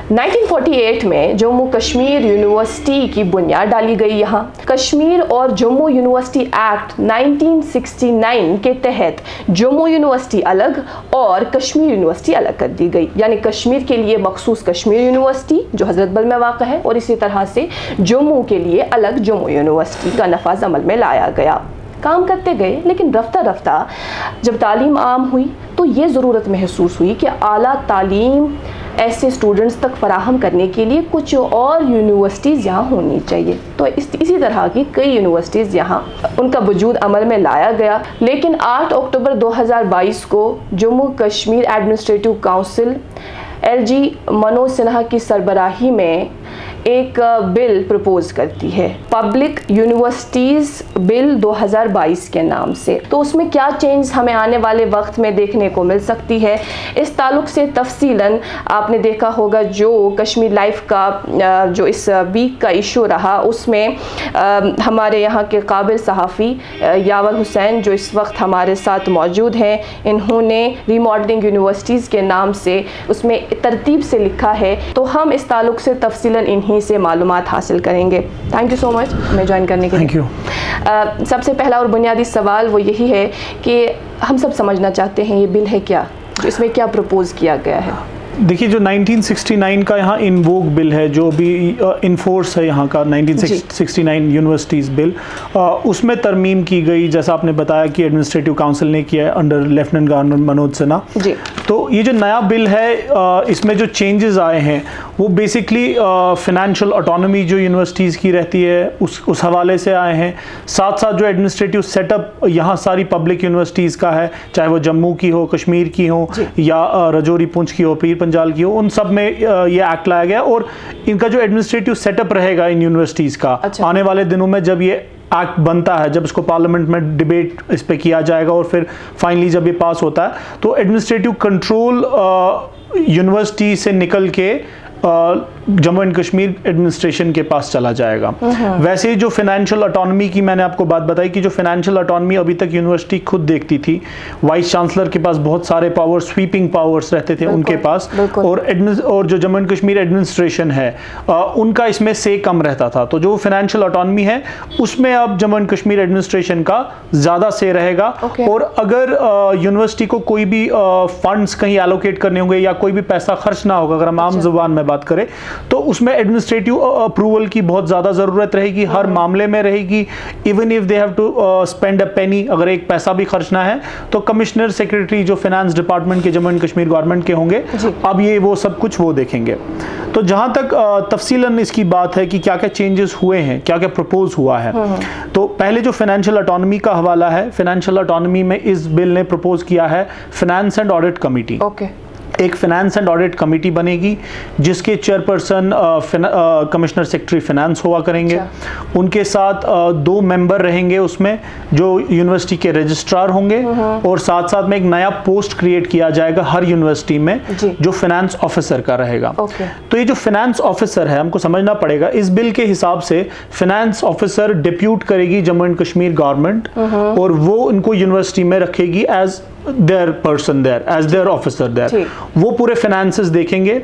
1948 में जम्मू कश्मीर यूनिवर्सिटी की बुनियाद डाली गई। यहाँ कश्मीर और जम्मू यूनिवर्सिटी एक्ट 1969 के तहत जम्मू यूनिवर्सिटी अलग और कश्मीर यूनिवर्सिटी अलग कर दी गई, यानी कश्मीर के लिए मखसूस कश्मीर यूनिवर्सिटी जो हजरतबल में वाक़ है, और इसी तरह से जम्मू के लिए अलग जम्मू यूनिवर्सिटी का नफाज अमल में लाया गया। काम करते गए, लेकिन रफ्ता रफ्ता जब तालीम आम हुई तो ये ज़रूरत महसूस हुई कि आला तालीम ऐसे स्टूडेंट्स तक फराहम करने के लिए कुछ और यूनिवर्सिटीज़ यहाँ होनी चाहिए। तो इसी तरह की कई यूनिवर्सिटीज़ यहाँ उनका वजूद अमल में लाया गया। लेकिन 8 अक्टूबर 2022 को Jammu Kashmir administrative council LG Manoj Sinha की सरबराही में एक बिल प्रपोज करती है, पब्लिक यूनिवर्सिटीज़ बिल 2022 के नाम से। तो उसमें क्या चेंज हमें आने वाले वक्त में देखने को मिल सकती है, इस ताल्लुक़ से तफसीलन आपने देखा होगा जो कश्मीर लाइफ का जो इस वीक का इशू रहा, उसमें हमारे यहाँ के काबिल सहाफ़ी यावर हुसैन जो इस वक्त हमारे साथ मौजूद हैं, इन्होंने रीमॉडलिंग यूनिवर्सिटीज़ के नाम से उसमें तरतीब से लिखा है। तो हम इस ताल्लुक़ से तफसीलन इन्हीं से मालूमात हासिल करेंगे। थैंक यू सो मच हमें ज्वाइन करने के लिए। Thank you. सबसे पहला और बुनियादी सवाल वो यही है कि हम सब समझना चाहते हैं ये बिल है क्या, इसमें क्या प्रपोज किया गया है। देखिए, जो 1969 का यहाँ इनवोक बिल है, जो भी इनफोर्स है यहाँ का 1969 यूनिवर्सिटीज़ बिल, उसमें तरमीम की गई, जैसा आपने बताया कि एडमिनिस्ट्रेटिव काउंसिल ने किया है under lieutenant governor Manoj Sinha ji. तो ये जो नया बिल है, इसमें जो चेंजेस आए हैं वो बेसिकली फिनेंशियल ऑटोनॉमी जो यूनिवर्सिटीज़ की रहती है उस हवाले से आए हैं। साथ साथ जो एडमिनिस्ट्रेटिव सेटअप यहाँ सारी पब्लिक यूनिवर्सिटीज़ का है, चाहे वो जम्मू की हो, कश्मीर की हो या रजौरी पुंछ की हो, पीर पंजाल की हो, उन सब में ये एक्ट लाया गया। और इनका जो एडमिनिस्ट्रेटिव सेटअप रहेगा इन यूनिवर्सिटीज़ का, आने वाले दिनों में जब ये एक्ट बनता है, जब इसको पार्लियामेंट में डिबेट इस पे किया जाएगा और फिर फाइनली जब ये पास होता है, तो एडमिनिस्ट्रेटिव कंट्रोल यूनिवर्सिटी से निकल के जम्मू एंड कश्मीर एडमिनिस्ट्रेशन के पास चला जाएगा। वैसे जो फाइनेंशियल ऑटोनॉमी की मैंने आपको बात बताई कि जो फाइनेंशियल ऑटोनॉमी अभी तक यूनिवर्सिटी खुद देखती थी, वाइस चांसलर के पास बहुत सारे पावर्स, स्वीपिंग पावर्स रहते थे उनके पास, और जो जम्मू एंड कश्मीर एडमिनिस्ट्रेशन है उनका इसमें से कम रहता था। तो जो फाइनेंशियल ऑटोनॉमी है उसमें अब जम्मू एंड कश्मीर एडमिनिस्ट्रेशन का ज़्यादा से रहेगा। और अगर यूनिवर्सिटी को कोई भी फंड्स कहीं एलोकेट करने होंगे या कोई भी पैसा खर्च ना होगा, अगर हम आम जुबान में बात करें, तो उसमें एडमिनिस्ट्रेटिव अप्रूवल की बहुत ज़्यादा ज़रूरत रहेगी, हर मामले में रहेगी। Even if they have to spend a penny, अगर एक पैसा भी खर्चना है तो कमिश्नर सेक्रेटरी जो फाइनेंस डिपार्टमेंट के जम्मू एंड कश्मीर गवर्नमेंट के होंगे, अब ये वो सब कुछ वो देखेंगे। तो जहाँ तक तफसीलन इसकी बात है कि क्या क्या चेंजेस हुए हैं, क्या क्या प्रपोज हुआ है, तो पहले जो फाइनेंशियल ऑटोनॉमी का हवाला है, फाइनेंशियल ऑटोनॉमी में इस बिल ने प्रपोज किया है फाइनेंस एंड ऑडिट कमेटी। एक फाइनेंस एंड ऑडिट कमेटी बनेगी जिसके चेयरपर्सन कमिश्नर सेक्रेटरी फाइनेंस हुआ करेंगे। उनके साथ 2 मेंबर रहेंगे उसमें, जो यूनिवर्सिटी के रजिस्ट्रार होंगे, और साथ साथ में एक नया पोस्ट क्रिएट किया जाएगा हर यूनिवर्सिटी में जो फाइनेंस ऑफिसर का रहेगा। तो ये जो फाइनेंस ऑफिसर है, हमको समझना पड़ेगा, इस बिल के हिसाब से फाइनेंस ऑफिसर डिप्यूट करेगी जम्मू एंड कश्मीर गवर्नमेंट, और वो उनको यूनिवर्सिटी में रखेगी as their person there, as their officer there. वो पूरे फाइनेंसेस देखेंगे,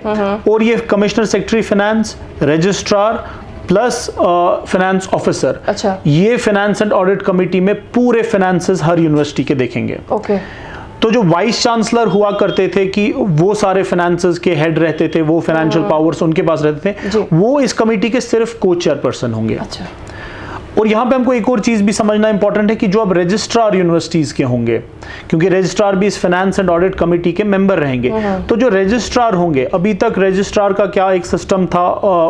और ये commissioner secretary finance, registrar plus finance officer, ये फाइनेंस एंड ऑडिट कमेटी में पूरे फाइनेंसेस हर यूनिवर्सिटी के देखेंगे। तो जो वाइस चांसलर हुआ करते थे कि वो सारे फाइनेंसेस के हेड रहते थे, वो फाइनेंशियल पावर्स उनके पास रहते थे, वो इस कमेटी के सिर्फ को चेयरपर्सन होंगे। और यहाँ पे हमको एक और चीज़ भी समझना इंपॉर्टेंट है कि जो अब रजिस्ट्रार यूनिवर्सिटीज़ के होंगे, क्योंकि रजिस्ट्रार भी इस फाइनेंस एंड ऑडिट कमेटी के मेंबर रहेंगे, तो जो रजिस्ट्रार होंगे, अभी तक रजिस्ट्रार का क्या एक सिस्टम था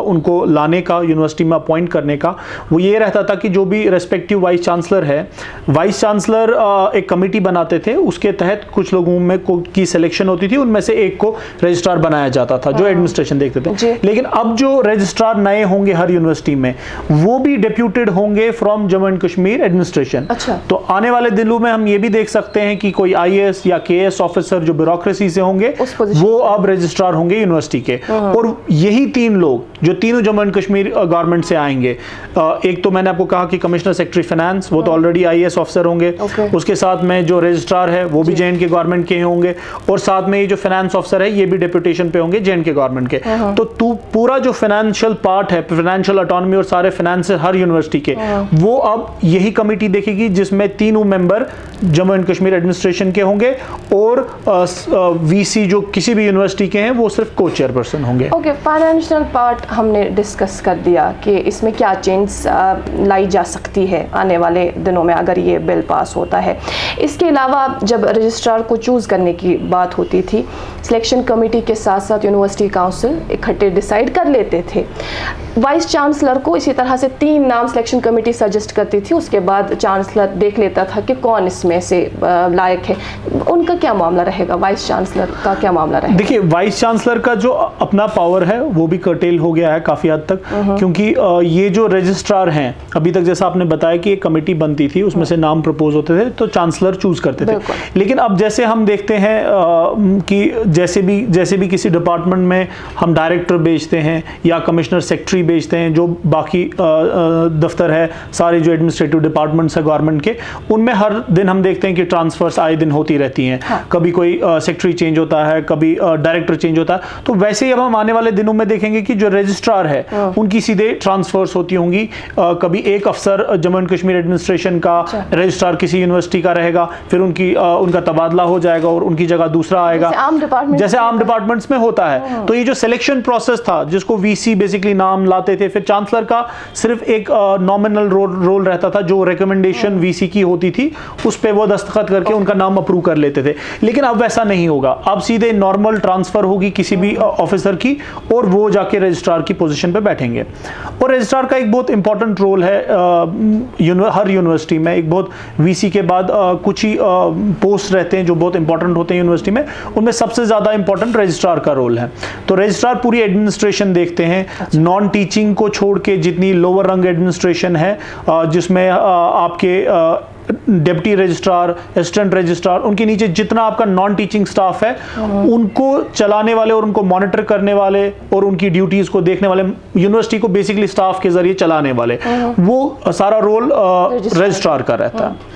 उनको लाने का, यूनिवर्सिटी में अपॉइंट करने का, वो ये रहता था कि जो भी रेस्पेक्टिव वाइस चांसलर है, वाइस चांसलर एक कमेटी बनाते थे, उसके तहत कुछ लोगों में की सिलेक्शन होती थी, उनमें से एक को रजिस्ट्रार बनाया जाता था जो एडमिनिस्ट्रेशन देखते थे। लेकिन अब जो रजिस्ट्रार नए होंगे हर यूनिवर्सिटी में, वो भी डेप्यूटेड होंगे होंगे from Jammu and Kashmir administration. अच्छा। तो आने वाले दिनों में हम ये भी देख सकते हैं कि कोई IAS या KS ऑफिसर जो ब्यूरोक्रेसी से होंगे वो अब रजिस्ट्रार होंगे यूनिवर्सिटी के। और यही 3 लोग जो तीनों जम्मू एंड कश्मीर गवर्नमेंट से आएंगे, एक तो मैंने आपको कहा कि कमिश्नर सेक्रेटरी फाइनेंस, वो तो ऑलरेडी IAS ऑफिसर होंगे। उसके साथ में जो रजिस्ट्रार है वो भी JNK गवर्नमेंट के होंगे, और साथ में ये जो फाइनेंस ऑफिसर है ये भी डेप्यूटेशन पे होंगे JNK गवर्नमेंट के। तो पूरा जो फाइनेंशियल पार्ट है, फाइनेंशियल ऑटोनॉमी और सारे फाइनेंस हर यूनिवर्सिटी के, वो अब यही कमेटी देखेगी जिसमें 3 member Jammu and Kashmir administration के होंगे, और VC जो किसी भी यूनिवर्सिटी के हैं वो सिर्फ को चेयरपर्सन होंगे। ओके, फाइनेंशियल पार्ट हमने डिस्कस कर दिया कि इसमें क्या चेंज लाई जा सकती है आने वाले दिनों में अगर ये बिल पास होता है। इसके अलावा जब रजिस्ट्रार को चूज़ करने की बात होती थी, सिलेक्शन कमेटी के साथ साथ यूनिवर्सिटी काउंसिल इकट्ठे डिसाइड कर लेते थे। वाइस चांसलर को इसी तरह से 3 नाम सिलेक्शन कमेटी सजेस्ट करती थी, उसके बाद चांसलर देख लेता था कि कौन इसमें से लायक है। उनका क्या मामला रहेगा, वाइस चांसलर का क्या मामला रहेगा? देखिए, वाइस चांसलर का जो अपना पावर है वो भी कर्टेल हो गया है काफ़ी हद तक, क्योंकि ये जो रजिस्ट्रार हैं, अभी तक जैसा आपने बताया कि एक कमेटी बनती थी, उसमें से नाम प्रपोज होते थे तो चांसलर चूज करते थे। लेकिन अब जैसे हम देखते हैं कि जैसे भी किसी डिपार्टमेंट में हम डायरेक्टर भेजते हैं या कमिश्नर सेक्रेटरी भेजते हैं, जो बाकी दफ्तर है, सारे जो एडमिनिस्ट्रेटिव डिपार्टमेंट्स है गवर्नमेंट के, उनमें हर दिन हम देखते हैं कि ट्रांसफर्स आए दिन होती रहती हैं। कभी कोई सेक्रेटरी चेंज होता है, कभी डायरेक्टर चेंज होता है। तो वैसे ही अब हम आने वाले दिनों में देखेंगे कि जो रजिस्ट्रार है उनकी सीधे ट्रांसफर्स होती होंगी। कभी एक अफसर जम्मू एंड कश्मीर एडमिनिस्ट्रेशन का रजिस्ट्रार किसी यूनिवर्सिटी का रहेगा, फिर उनका तबादला हो जाएगा और उनकी जगह दूसरा आएगा, जैसे आम डिपार्टमेंट्स में होता है। तो ये जो सिलेक्शन प्रोसेस था, जिसको VC बेसिकली नाम लाते थे, फिर चांसलर का सिर्फ एक नॉमिनल रोल रहता था, जो रिकमेंडेशन VC की होती थी उस पे वो दस्तखत करके उनका नाम अप्रूव कर लेते थे। लेकिन अब वैसा नहीं होगा, अब सीधे नॉर्मल ट्रांसफर होगी किसी भी ऑफिसर की, और वो जाके रजिस्ट्रार की पोजीशन पे बैठेंगे। और रजिस्ट्रार का एक बहुत इंपॉर्टेंट रोल है हर यूनिवर्सिटी में। एक बहुत VC के बाद कुछ ही पोस्ट रहते हैं जो बहुत इंपॉर्टेंट होते हैं यूनिवर्सिटी में, उनमें सबसे ज़्यादा इंपॉर्टेंट रजिस्ट्रार का रोल है। तो रजिस्ट्रार पूरी एडमिनिस्ट्रेशन देखते हैं, नॉन टीचिंग को छोड़ के जितनी लोअर रंग एडमिनिस्ट्रेशन है, जिसमें आपके डिप्टी रजिस्ट्रार, असिस्टेंट रजिस्ट्रार, उनके नीचे जितना आपका नॉन टीचिंग स्टाफ है, उनको चलाने वाले और उनको मॉनिटर करने वाले और उनकी ड्यूटीज को देखने वाले, यूनिवर्सिटी को बेसिकली स्टाफ के जरिए चलाने वाले, वो सारा रोल रजिस्ट्रार का रहता है।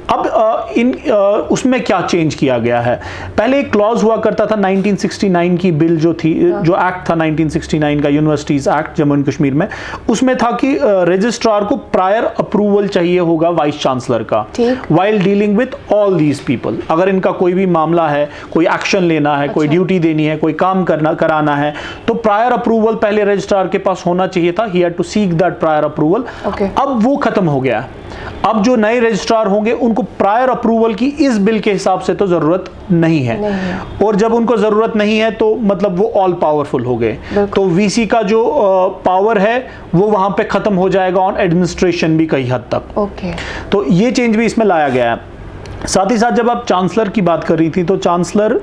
अब उसमें क्या चेंज किया गया है? पहले एक क्लॉज हुआ करता था 1969 की बिल जो थी, जो एक्ट था 1969 का, universities act Jammu and Kashmir में, उसमें था कि रजिस्ट्रार को प्रायर अप्रूवल चाहिए होगा वाइस चांसलर का, while dealing with all these people। अगर इनका कोई भी मामला है, कोई एक्शन लेना है, कोई ड्यूटी देनी है, कोई काम कराना है, तो प्रायर अप्रूवल पहले रजिस्ट्रार के पास होना चाहिए था। He had to seek that prior approval। अब वो खत्म हो गया। अब जो नए रजिस्ट्रार होंगे उनको प्रायर अप्रूवल की इस बिल के हिसाब से तो जरूरत नहीं है। और जब उनको जरूरत नहीं है तो मतलब वो ऑल पावरफुल हो गए। तो VC का जो पावर है वो वहां पे खत्म हो जाएगा, ऑन एडमिनिस्ट्रेशन भी कई हद तक। तो ये चेंज भी इसमें लाया गया है। साथ ही साथ जब आप चांसलर की बात कर रही थी, तो चांसलर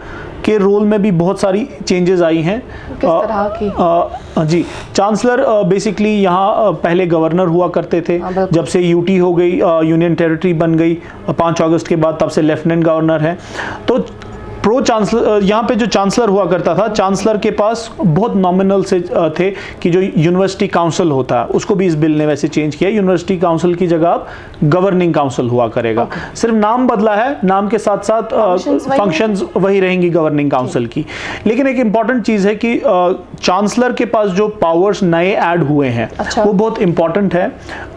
के रोल में भी बहुत सारी चेंजेस आई हैं। किस तरह की? जी, चांसलर बेसिकली यहाँ पहले गवर्नर हुआ करते थे, जब से UT हो गई, यूनियन टेरिटरी बन गई 5 अगस्त के बाद, तब से लेफ्टिनेंट गवर्नर है। तो प्रो चांसलर, यहाँ पे जो चांसलर हुआ करता था, चांसलर के पास बहुत नॉमिनल से थे कि जो यूनिवर्सिटी काउंसिल होता है उसको भी इस बिल ने वैसे चेंज किया। यूनिवर्सिटी काउंसिल की जगह अब गवर्निंग काउंसिल हुआ करेगा। सिर्फ नाम बदला है, नाम के साथ साथ फंक्शंस वही रहेंगी गवर्निंग काउंसिल की। लेकिन एक इंपॉर्टेंट चीज है कि चांसलर के पास जो पावर्स नए ऐड हुए हैं वो बहुत इंपॉर्टेंट है।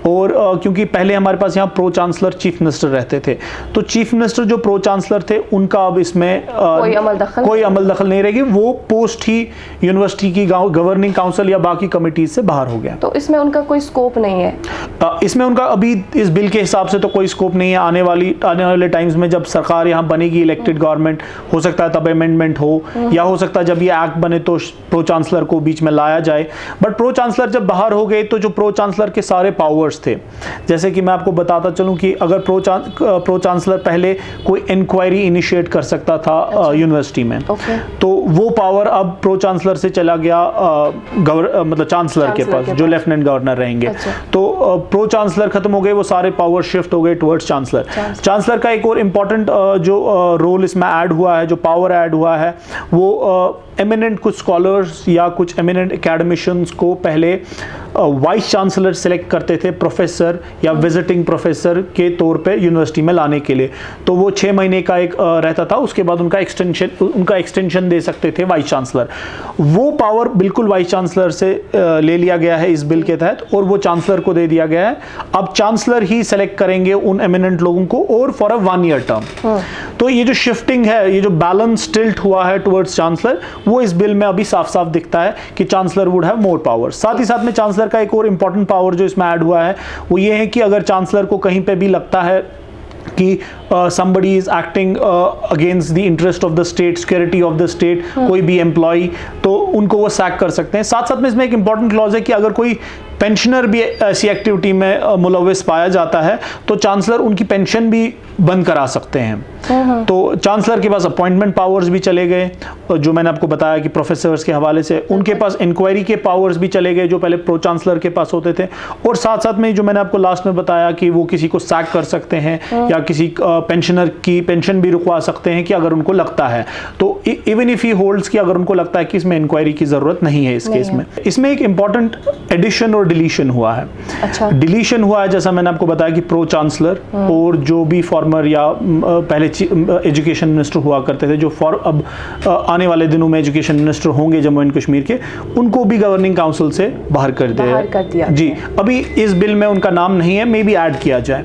और क्योंकि पहले हमारे पास यहाँ प्रो चांसलर चीफ मिनिस्टर रहते थे, तो चीफ मिनिस्टर जो प्रो चांसलर थे उनका अब इसमें कोई अमल दखल नहीं रहेगी। वो पोस्ट ही यूनिवर्सिटी की गवर्निंग काउंसिल या बाकी कमिटीज से बाहर हो गया। तो इसमें उनका कोई स्कोप नहीं है? इसमें उनका अभी इस बिल के हिसाब से तो कोई स्कोप नहीं है। आने वाले टाइम्स में जब सरकार यहाँ बनेगी, इलेक्टेड गवर्नमेंट, हो सकता है तब अमेंडमेंट हो, या हो सकता है जब ये एक्ट बने तो प्रो चांसलर को बीच में लाया जाए। बट प्रो चांसलर जब बाहर हो गए तो जो प्रो चांसलर के सारे पावर्स थे, जैसे कि मैं आपको बताता चलूं कि अगर प्रो चांसलर पहले कोई इंक्वायरी इनिशिएट कर सकता था यूनिवर्सिटी में। Okay. तो वो पावर अब प्रो चांसलर से चला गया मतलब चांसलर के पास, जो लेफ्टिनेंट गवर्नर रहेंगे। अच्छा। तो प्रो चांसलर खत्म हो गए, वो सारे पावर शिफ्ट हो गए टुवर्ड्स चांसलर। चांसलर का एक और इम्पॉर्टेंट जो रोल इसमें ऐड हुआ है, जो पावर ऐड हुआ है, वो एमिनेंट कुछ स्कॉलर्स या कुछ एमिनेंट एकेडमिशियंस को पहले वाइस चांसलर सेलेक्ट करते थे, प्रोफेसर या विजिटिंग प्रोफेसर के तौर पे यूनिवर्सिटी में लाने के लिए। तो वो 6 महीने का एक रहता था, उसके बाद उनका एक्सटेंशन दे सकते थे वाइस चांसलर। वो पावर बिल्कुल वाइस चांसलर से ले लिया गया है इस बिल के तहत, और वो चांसलर को दे दिया गया है। अब चांसलर ही सेलेक्ट करेंगे उन एमिनेंट लोगों को, और फॉर अ 1 ईयर टर्म। तो ये जो शिफ्टिंग है, ये जो बैलेंस टिल्ट हुआ है टुवर्ड्स चांसलर, वो इस बिल में अभी साफ साफ दिखता है कि chancellor would have more power. साथ ही साथ में चांसलर का एक और इंपॉर्टेंट पावर जो इसमें ऐड हुआ है, वो ये है कि अगर चांसलर को कहीं पे भी लगता है कि somebody is acting against the interest of the state, security of the state, कोई भी एम्प्लॉय, तो उनको वो सैक कर सकते हैं। साथ साथ में इसमें एक इंपॉर्टेंट क्लॉज है कि अगर कोई पेंशनर भी ऐसी एक्टिविटी में मुलविस पाया जाता है, तो चांसलर उनकी पेंशन भी बंद करा सकते हैं। तो चांसलर के पास अपॉइंटमेंट पावर्स भी चले गए, जो मैंने आपको बताया कि प्रोफेसर्स के हवाले से उनके पास इंक्वायरी के पावर्स भी चले गए, जो पहले प्रो चांसलर के पास होते थे। और साथ साथ में जो मैंने आपको लास्ट में बताया कि वो किसी को सैक कर सकते हैं, या किसी पेंशनर की पेंशन भी रुकवा सकते हैं कि अगर उनको लगता है। तो इवन इफ ही होल्ड्स कि अगर उनको लगता है कि इसमें इंक्वायरी की जरूरत नहीं है इस केस में। इसमें एक इंपॉर्टेंट एडिशन और डिलीशन हुआ है। अच्छा। डिलीशन हुआ है, जैसा मैंने आपको बताया कि प्रो चांसलर और जो भी फॉर्मर या पहले एजुकेशन मिनिस्टर हुआ करते थे, जो अब आने वाले दिनों में एजुकेशन मिनिस्टर होंगे जम्मू एंड कश्मीर के, उनको भी गवर्निंग काउंसिल से बाहर कर दिया जी। अभी इस बिल में उनका नाम नहीं है, मे बी ऐड किया जाए।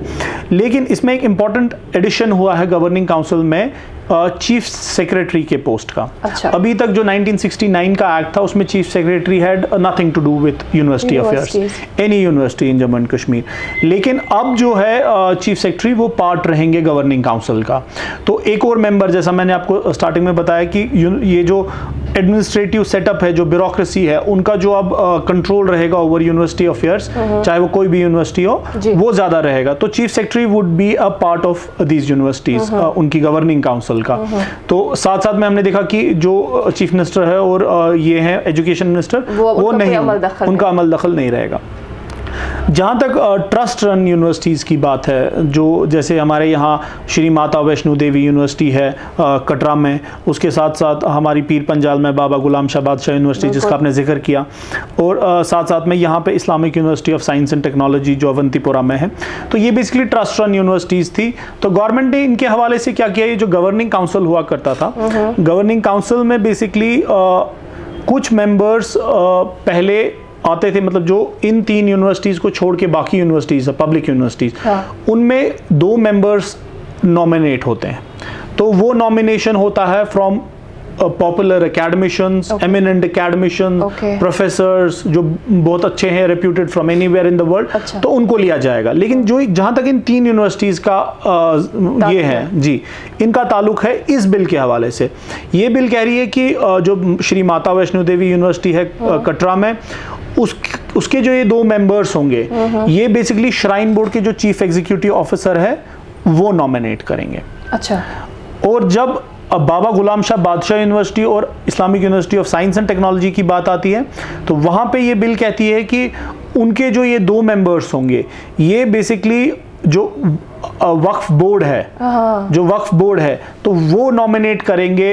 लेकिन इसमें एक इंपॉर्टेंट एडिशन हुआ है गवर्निंग काउंसिल में चीफ सेक्रेटरी के पोस्ट का। अच्छा। अभी तक जो 1969 का एक्ट था, उसमें chief secretary had nothing to do with university affairs, any university in Jammu and Kashmir. लेकिन अब जो है चीफ सेक्रेटरी वो पार्ट रहेंगे गवर्निंग काउंसिल का। तो एक और मेंबर, जैसा मैंने आपको स्टार्टिंग में बताया कि ये जो एडमिनिस्ट्रेटिव सेटअप है, जो ब्यूरोक्रेसी है, उनका जो अब कंट्रोल रहेगा ओवर यूनिवर्सिटी अफेयर्स, चाहे वो कोई भी यूनिवर्सिटी हो, वो ज्यादा रहेगा। तो chief secretary would be a part of these universities, उनकी गवर्निंग काउंसिल का। तो साथ साथ में हमने देखा कि जो चीफ मिनिस्टर है और ये है एजुकेशन मिनिस्टर, वो नहीं, उनका अमल दखल नहीं रहेगा। जहाँ तक ट्रस्ट रन यूनिवर्सिटीज़ की बात है, जो जैसे हमारे यहाँ श्री माता वैष्णो देवी यूनिवर्सिटी है कटरा में, उसके साथ साथ हमारी पीर पंजाल में बाबा गुलाम शाह बादशाह यूनिवर्सिटी, जिसका आपने जिक्र किया, और साथ साथ में यहाँ पे Islamic university of science and technology जो अवंतीपुरा में है। तो ये बेसिकली ट्रस्ट रन यूनिवर्सिटीज़ थी। तो गवर्नमेंट ने इनके हवाले से क्या किया, ये जो गवर्निंग काउंसिल हुआ करता था, गवर्निंग काउंसिल में बेसिकली कुछ मेंबर्स पहले आते थे, मतलब जो इन 3 यूनिवर्सिटीज़ को छोड़ के बाकी यूनिवर्सिटीज़ पब्लिक यूनिवर्सिटीज़, उनमें 2 मेंबर्स नॉमिनेट होते हैं। तो वो नॉमिनेशन होता है from popular academicians, eminent academicians, professors जो बहुत अच्छे हैं, reputed from anywhere in the world, तो उनको लिया जाएगा। लेकिन जो जहां तक इन 3 यूनिवर्सिटीज़ का ये है जी, इनका ताल्लुक है इस बिल के हवाले से। ये बिल कह रही है कि जो श्री माता वैष्णो देवी यूनिवर्सिटी है कटरा में, उसके जो ये 2 मेंबर्स होंगे, ये बेसिकली श्राइन बोर्ड के जो चीफ एग्जीक्यूटिव ऑफिसर है वो नॉमिनेट करेंगे। अच्छा। और जब अब बाबा गुलाम शाह बादशाह यूनिवर्सिटी और Islamic university of science and technology की बात आती है, तो वहाँ पे ये बिल कहती है कि उनके जो ये 2 मेंबर्स होंगे, ये बेसिकली जो वक्फ बोर्ड है, जो वक्फ बोर्ड है, तो वो नॉमिनेट करेंगे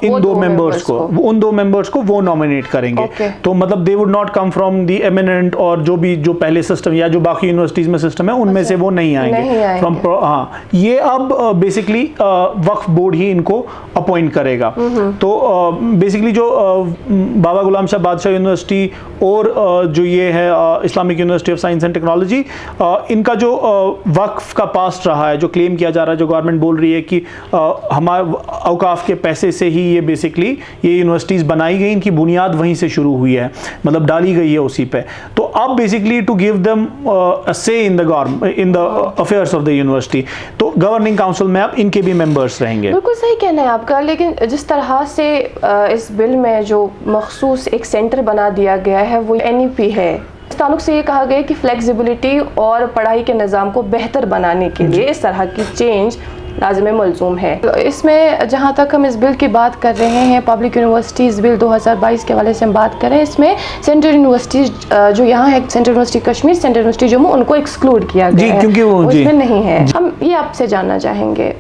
इन 2 मेंबर्स को, उन 2 मेंबर्स को वो नॉमिनेट करेंगे। तो मतलब they would not come from the eminent, और जो पहले सिस्टम या जो बाकी यूनिवर्सिटीज में सिस्टम है उनमें से वो नहीं आएंगे फ्रॉम। हाँ, ये अब बेसिकली वक्फ बोर्ड ही इनको अपॉइंट करेगा। तो बेसिकली जो बाबा गुलाम शाह बादशाह यूनिवर्सिटी और जो ये है Islamic university of science and technology, इनका जो वक्फ का पास्ट रहा है, जो क्लेम किया जा रहा है, जो गवर्नमेंट बोल रही है कि हमारे औकाफ के पैसे से ही ये बेसिकली ये यूनिवर्सिटीज़ बनाई गई, इनकी बुनियाद वहीं से शुरू हुई है, मतलब डाली गई है उसी पे। तो अब basically to give them a say in the government, in the affairs of the university, तो गवर्निंग काउंसिल में अब इनके भी मेंबर्स रहेंगे। बिल्कुल सही कहना है आपका। लेकिन जिस तरह से इस बिल में जो मखसूस एक सेंटर बना दिया गया है वो NEP है, इस ताल्लुक से ये कहा गया कि फ्लेक्सिबिलिटी और पढ़ाई के निज़ाम को बेहतर बनाने के लिए इस तरह की चेंज लाज़िम मलज़ूम है। इसमें जहाँ तक हम इस बिल की बात कर रहे हैं, पब्लिक यूनिवर्सिटीज़ बिल 2022 के हवाले से हम बात करें, इसमें सेंट्रल यूनिवर्सिटीज़ जो यहाँ है, central university Kashmir, central university Jammu, उनको एक्सक्लूड किया गया है, क्योंकि वो उसमें नहीं है। हम ये आपसे जानना चाहेंगे,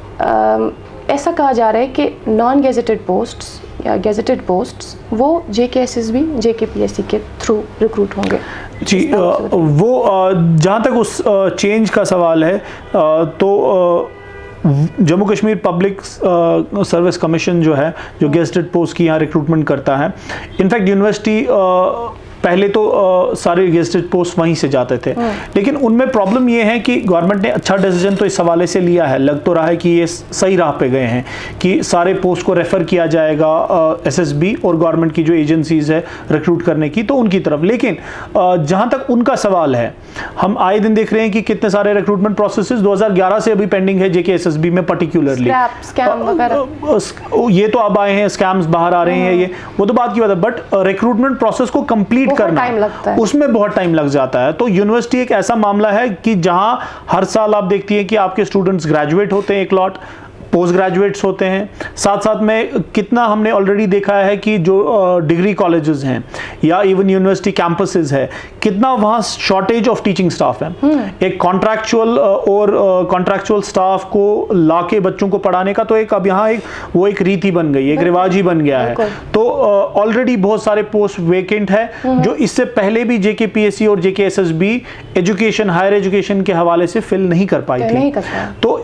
ऐसा कहा जा रहा है कि नॉन गेजेटेड पोस्ट्स या गेजेटेड पोस्ट्स वो JKSSB, JKPSC के थ्रू रिक्रूट होंगे। जी, वो जहाँ तक उस चेंज का सवाल है, तो Jammu Kashmir public service commission जो है, जो गेजेटेड पोस्ट की यहाँ रिक्रूटमेंट करता है, इनफैक्ट यूनिवर्सिटी पहले तो सारे गेजेटेड पोस्ट वहीं से जाते थे, लेकिन उनमें प्रॉब्लम ये है कि गवर्नमेंट ने अच्छा डिसीजन तो इस हवाले से लिया है, लग तो रहा है कि ये सही राह पे गए हैं कि सारे पोस्ट को रेफ़र किया जाएगा SSB और गवर्नमेंट की जो एजेंसीज़ है रिक्रूट करने की, तो उनकी तरफ। लेकिन जहाँ तक उनका सवाल है, हम आए दिन देख रहे हैं कि कितने सारे रिक्रूटमेंट प्रोसेसेस 2011 से अभी पेंडिंग है JKSSB में पर्टिकुलरली। ये तो अब आए हैं, स्कैम्स बाहर आ रहे हैं, ये वो तो बात की बात है, बट रिक्रूटमेंट प्रोसेस को कंप्लीट करना टाइम लगता है, उसमें बहुत टाइम लग जाता है। तो यूनिवर्सिटी एक ऐसा मामला है कि जहां हर साल आप देखती हैं कि आपके स्टूडेंट्स ग्रेजुएट होते हैं, एक लॉट पोस्ट ग्रेजुएट्स होते हैं, साथ साथ में कितना हमने ऑलरेडी देखा है कि जो डिग्री कॉलेजेस हैं या इवन यूनिवर्सिटी कैंपसेस है, कितना वहाँ शॉर्टेज ऑफ टीचिंग स्टाफ है। एक कॉन्ट्रैक्चुअल और कॉन्ट्रैक्चुअल स्टाफ को लाके बच्चों को पढ़ाने का तो एक अब यहाँ एक रीति बन गई, एक रिवाज ही बन गया है। तो ऑलरेडी बहुत सारे पोस्ट वेकेंट है जो इससे पहले भी JKPSC और JKSSB एजुकेशन, हायर एजुकेशन के हवाले से फिल नहीं कर पाई थी। तो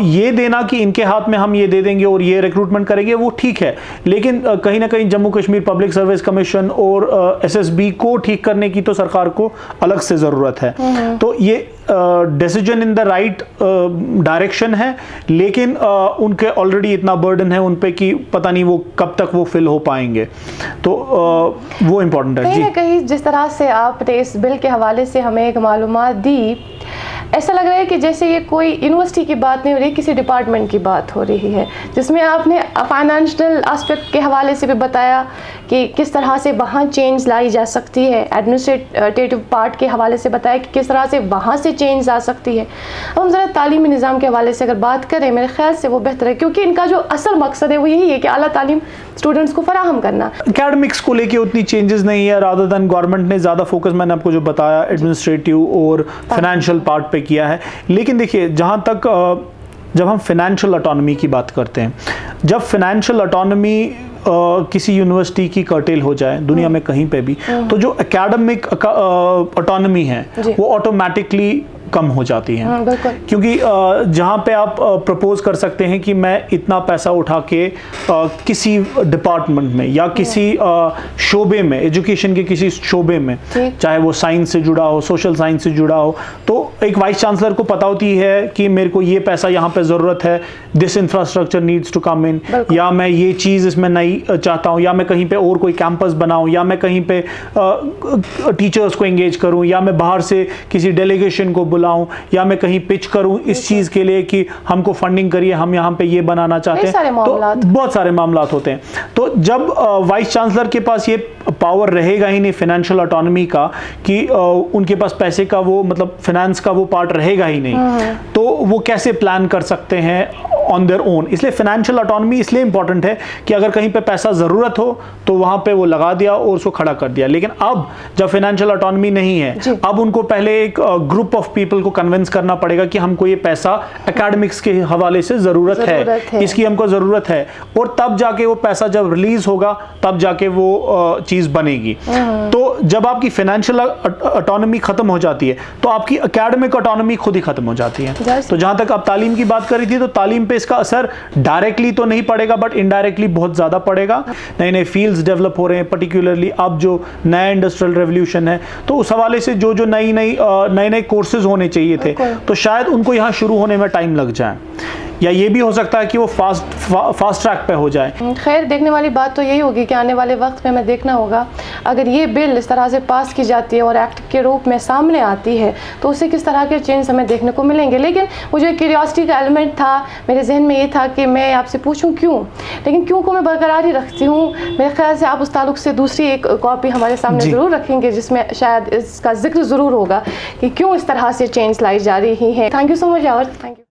ये देना कि इनके हाथ में हम ये दे देंगे और ये रिक्रूटमेंट करेंगे, वो ठीक है, लेकिन कहीं ना कहीं Jammu Kashmir public service commission और SSB को ठीक करने की तो सरकार को अलग से जरूरत है। तो ये decision in the right direction है, लेकिन उनके ऑलरेडी इतना बर्डन है उन पे कि पता नहीं वो कब तक वो फिल हो पाएंगे, तो वो इम्पोर्टेंट है। कहीं ना कहीं जिस तरह से आपने इस बिल के हवाले से हमें एक मालूमात दी, ऐसा लग रहा है कि जैसे ये कोई यूनिवर्सिटी की बात नहीं हो रही, किसी डिपार्टमेंट की बात हो रही है, जिसमें आपने फाइनेंशियल एस्पेक्ट के हवाले से भी बताया कि किस तरह से वहाँ चेंज लाई जा सकती है, एडमिनिस्ट्रेटिव पार्ट के हवाले से बताया कि किस तरह से वहाँ से चेंज आ सकती है। अब हम ज़रा तालीमी निज़ाम के हवाले से अगर बात करें, मेरे ख्याल से वो बेहतर है, क्योंकि इनका जो असल मकसद है वो यही है कि आला तालीम स्टूडेंट्स को फराहम करना। एकेडमिक्स को लेके उतनी चेंजेस नहीं है, रादर देन गवर्नमेंट ने ज़्यादा फोकस, मैंने आपको जो बताया, एडमिनिस्ट्रेटिव और फाइनेंशियल पार्ट पे किया है। लेकिन देखिए, जहाँ तक जब हम फाइनेंशियल ऑटोनॉमी की बात करते हैं, जब फाइनेंशियल ऑटोनॉमी किसी यूनिवर्सिटी की कर्टेल हो जाए दुनिया में कहीं पे भी, तो जो एकेडमिक ऑटोनॉमी है वो ऑटोमेटिकली कम हो जाती है, क्योंकि जहाँ पे आप प्रपोज कर सकते हैं कि मैं इतना पैसा उठा के किसी डिपार्टमेंट में या किसी शोबे में, एजुकेशन के किसी शोबे में, चाहे वो साइंस से जुड़ा हो, सोशल साइंस से जुड़ा हो, तो एक वाइस चांसलर को पता होती है कि मेरे को ये पैसा यहाँ पे ज़रूरत है, this infrastructure needs to come in, या मैं ये चीज़ इसमें नहीं चाहता हूँ, या मैं कहीं पे और कोई कैंपस बनाऊँ, या मैं कहीं पे टीचर्स को एंगेज करूँ, या मैं बाहर से किसी डेलीगेशन को बुलाऊं, या मैं कहीं पिच करूं इस चीज के लिए कि हमको फंडिंग करिए, हम यहाँ पे ये बनाना चाहते हैं। तो बहुत सारे मामलात होते हैं। तो जब वाइस चांसलर के पास ये पावर रहेगा ही नहीं फाइनेंशियल ऑटोनॉमी का, कि उनके पास पैसे का वो मतलब फाइनेंस का वो पार्ट रहेगा ही नहीं, तो वो कैसे प्लान कर सकते हैं ऑन देयर ओन। इसलिए फाइनेंशियल ऑटोनॉमी इसलिए इंपॉर्टेंट है कि अगर कहीं पे पैसा ज़रूरत हो तो वहाँ पे वो लगा दिया और उसको खड़ा कर दिया। लेकिन अब जब फाइनेंशियल ऑटोनॉमी नहीं है, अब उनको पहले एक ग्रुप ऑफ पीपल को कन्विंस करना पड़ेगा कि हमको ये पैसा एकेडमिक्स के हवाले से ज़रूरत है, इसकी हमको ज़रूरत है, और तब जाके वो पैसा जब रिलीज होगा तब जाके वो चीज़ बनेगी। तो जब आपकी फाइनेंशियल ऑटोनॉमी ख़त्म हो जाती है तो आपकी एकेडमिक ऑटोनॉमी खुद ही ख़त्म हो जाती है। तो जहाँ तक आप तालीम की बात कर रही थी, तो तालीम पे इसका असर डायरेक्टली तो नहीं पड़ेगा, बट इनडायरेक्टली बहुत ज़्यादा पड़ेगा। नए नए फील्ड्स डेवलप हो रहे हैं, पर्टिकुलरली अब जो नया इंडस्ट्रियल रेवोल्यूशन है, तो उस हवाले से जो जो नए कोर्सेज होने चाहिए थे, तो शायद उनको यहाँ शुरू होने में टाइम लग जाए, या ये भी हो सकता है कि वो फास्ट ट्रैक पे हो जाए। खैर, देखने वाली बात तो यही होगी कि आने वाले वक्त में हमें देखना होगा अगर ये बिल इस तरह से पास की जाती है और एक्ट के रूप में सामने आती है तो उससे किस तरह के चेंज हमें देखने को मिलेंगे। लेकिन मुझे क्यूरियोसिटी का एलिमेंट था, मेरे जहन में ये था कि मैं आपसे पूछूं क्यों, लेकिन क्यों को मैं बरकरार ही रखती हूँ। मेरे ख्याल से आप उस ताल्लुक से दूसरी एक कॉपी हमारे सामने ज़रूर रखेंगे जिसमें शायद इसका जिक्र ज़रूर होगा कि क्यों इस तरह से चेंज लाई जा रही है। Thank you so much Yavar, thank you.